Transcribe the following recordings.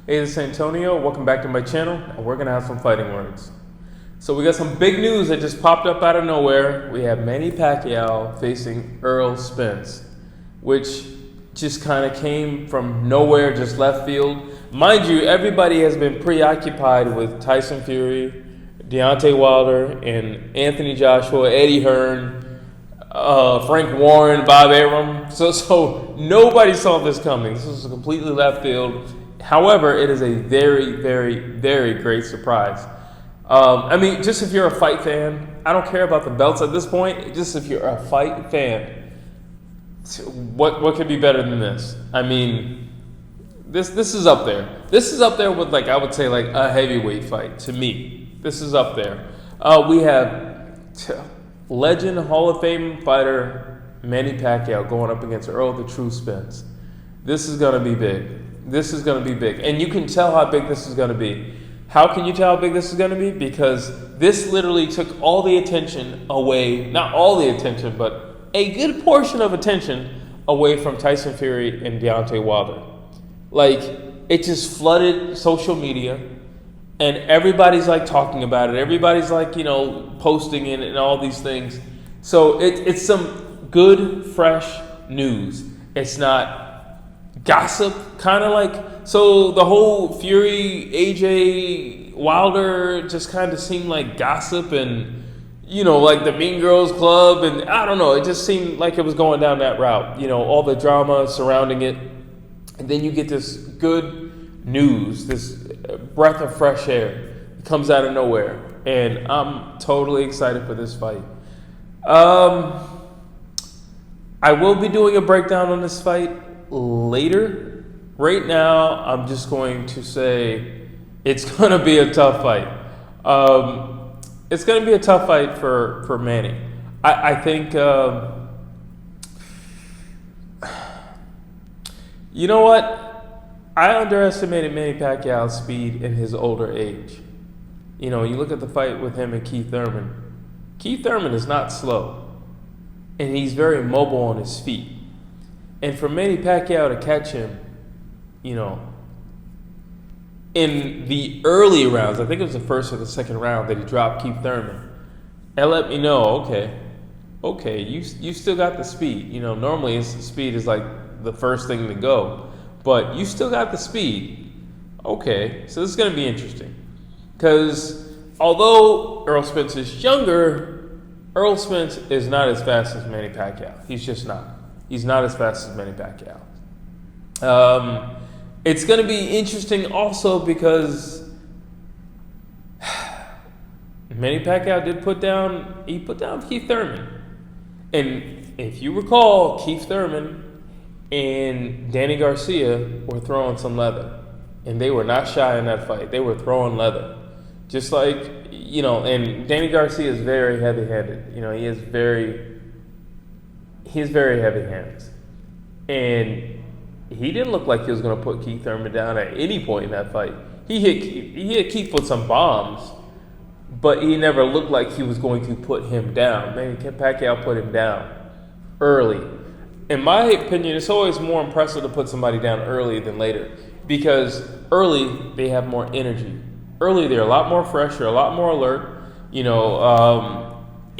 Hey, this is Antonio. Welcome back to my channel, and we're gonna have some fighting words. So we got some big news that just popped up out of nowhere. We have Manny Pacquiao facing Errol Spence, which just kind of came from nowhere, just left field. Mind you, everybody has been preoccupied with Tyson Fury, Deontay Wilder, and Anthony Joshua, Eddie Hearn, Frank Warren, Bob Arum. So nobody saw this coming. This was completely left field. However, it is a very, very, very great surprise. Just if you're a fight fan, I don't care about the belts at this point. Just if you're a fight fan, what could be better than this? I mean, this is up there. This is up there with, like, I would say, like a heavyweight fight to me. This is up there. We have legend Hall of Fame fighter Manny Pacquiao going up against Errol the True Spence. This is gonna be big. This is going to be big. And you can tell how big this is going to be. How can you tell how big this is going to be? Because this literally took all the attention away, not all the attention, but a good portion of attention away from Tyson Fury and Deontay Wilder. Like, it just flooded social media, and everybody's like talking about it. Everybody's like, posting it and all these things. So it's some good, fresh news. It's not gossip, kind of like, so the whole Fury, AJ, Wilder just kind of seemed like gossip and, like the Mean Girls Club, and I don't know, it just seemed like it was going down that route, all the drama surrounding it. And then you get this good news, this breath of fresh air. It comes out of nowhere, and I'm totally excited for this fight. I will be doing a breakdown on this fight later. Right now, I'm just going to say it's going to be a tough fight. It's going to be a tough fight for Manny. I think, you know what? I underestimated Manny Pacquiao's speed in his older age. You look at the fight with him and Keith Thurman. Keith Thurman is not slow, and he's very mobile on his feet. And for Manny Pacquiao to catch him, in the early rounds, I think it was the first or the second round that he dropped Keith Thurman, that let me know, okay, you still got the speed. Normally the speed is like the first thing to go, but you still got the speed. Okay, so this is going to be interesting. Because although Errol Spence is younger, Errol Spence is not as fast as Manny Pacquiao. He's just not. He's not as fast as Manny Pacquiao. It's going to be interesting also because Manny Pacquiao did put down Keith Thurman. And if you recall, Keith Thurman and Danny Garcia were throwing some leather. And they were not shy in that fight. They were throwing leather. Just like, and Danny Garcia is very heavy-handed. He has very heavy hands. And he didn't look like he was going to put Keith Thurman down at any point in that fight. He hit Keith with some bombs, but he never looked like he was going to put him down. Manny Pacquiao put him down early. In my opinion, it's always more impressive to put somebody down early than later, because early they have more energy. Early they're a lot more fresh, they're a lot more alert,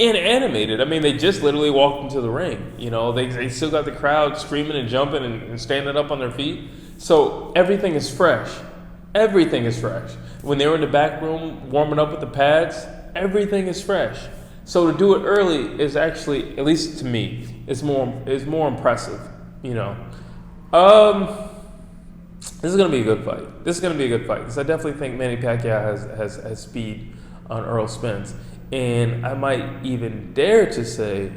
and animated. They just literally walked into the ring. They still got the crowd screaming and jumping and standing up on their feet. So everything is fresh. Everything is fresh. When they were in the back room warming up with the pads, everything is fresh. So to do it early is actually, at least to me, is more impressive. This is going to be a good fight. Because I definitely think Manny Pacquiao has speed on Errol Spence. And I might even dare to say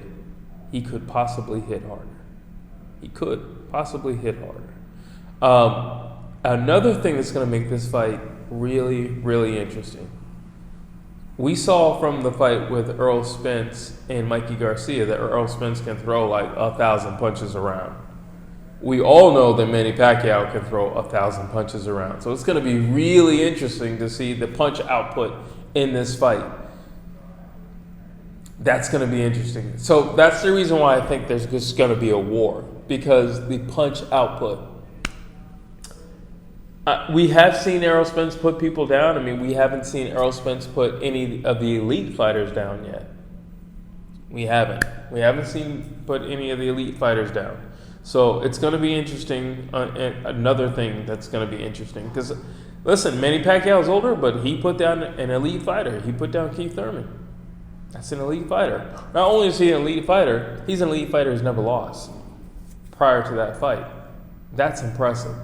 he could possibly hit harder. Another thing that's going to make this fight really, really interesting. We saw from the fight with Errol Spence and Mikey Garcia that Errol Spence can throw like 1,000 punches around. We all know that Manny Pacquiao can throw 1,000 punches around. So it's going to be really interesting to see the punch output in this fight. That's going to be interesting. So that's the reason why I think there's just going to be a war, because the punch output We have seen Errol Spence put people down. I mean, we haven't seen Errol Spence put any of the elite fighters down yet. We haven't. We haven't seen put any of the elite fighters down. So it's going to be interesting. Another thing that's going to be interesting because, listen, Manny Pacquiao is older, but he put down an elite fighter. He put down Keith Thurman. That's an elite fighter. Not only is he an elite fighter, he's an elite fighter who's never lost prior to that fight. That's impressive.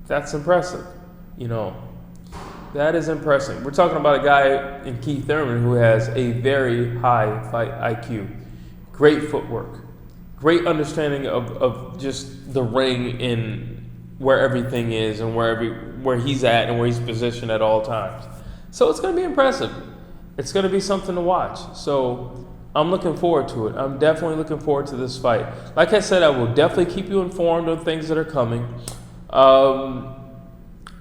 That's impressive. You know, that is impressive. We're talking about a guy in Keith Thurman who has a very high fight IQ, great footwork, great understanding of just the ring and where everything is and where he's at and where he's positioned at all times. So it's going to be impressive. It's going to be something to watch. So I'm looking forward to it. I'm definitely looking forward to this fight. Like I said, I will definitely keep you informed on things that are coming. Well,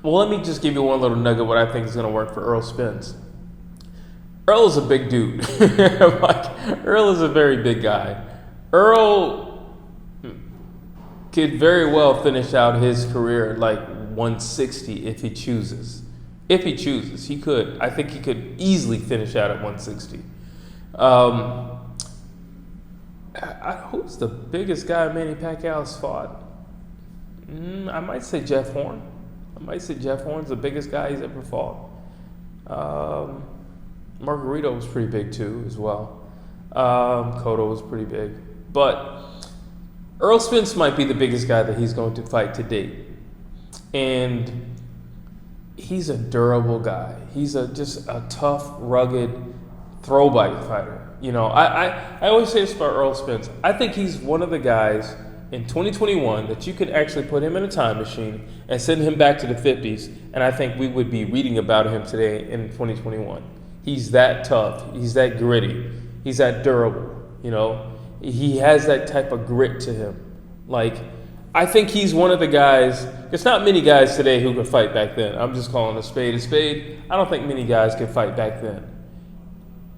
let me just give you one little nugget what I think is going to work for Errol Spence. Errol is a big dude. Errol is a very big guy. Errol could very well finish out his career at like 160 if he chooses. If he chooses, he could. I think he could easily finish out at 160. Who's the biggest guy Manny Pacquiao's fought? I might say Jeff Horn. I might say Jeff Horn's the biggest guy he's ever fought. Margarito was pretty big too, as well. Cotto was pretty big. But Errol Spence might be the biggest guy that he's going to fight to date. And he's a durable guy. He's just a tough, rugged, throw bite fighter. You know, I always say this about Errol Spence. I think he's one of the guys in 2021 that you could actually put him in a time machine and send him back to the 50s, and I think we would be reading about him today in 2021. He's that tough. He's that gritty. He's that durable. You know, he has that type of grit to him. Like, I think he's one of the guys. There's not many guys today who could fight back then. I'm just calling a spade a spade. I don't think many guys could fight back then.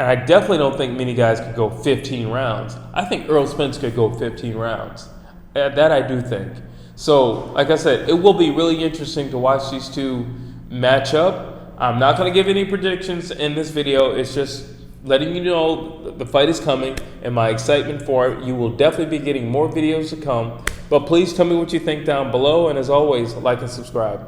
And I definitely don't think many guys could go 15 rounds. I think Errol Spence could go 15 rounds. That I do think. So, like I said, it will be really interesting to watch these two match up. I'm not going to give any predictions in this video. It's just letting you know the fight is coming and my excitement for it. You will definitely be getting more videos to come. But please tell me what you think down below. And as always, like and subscribe.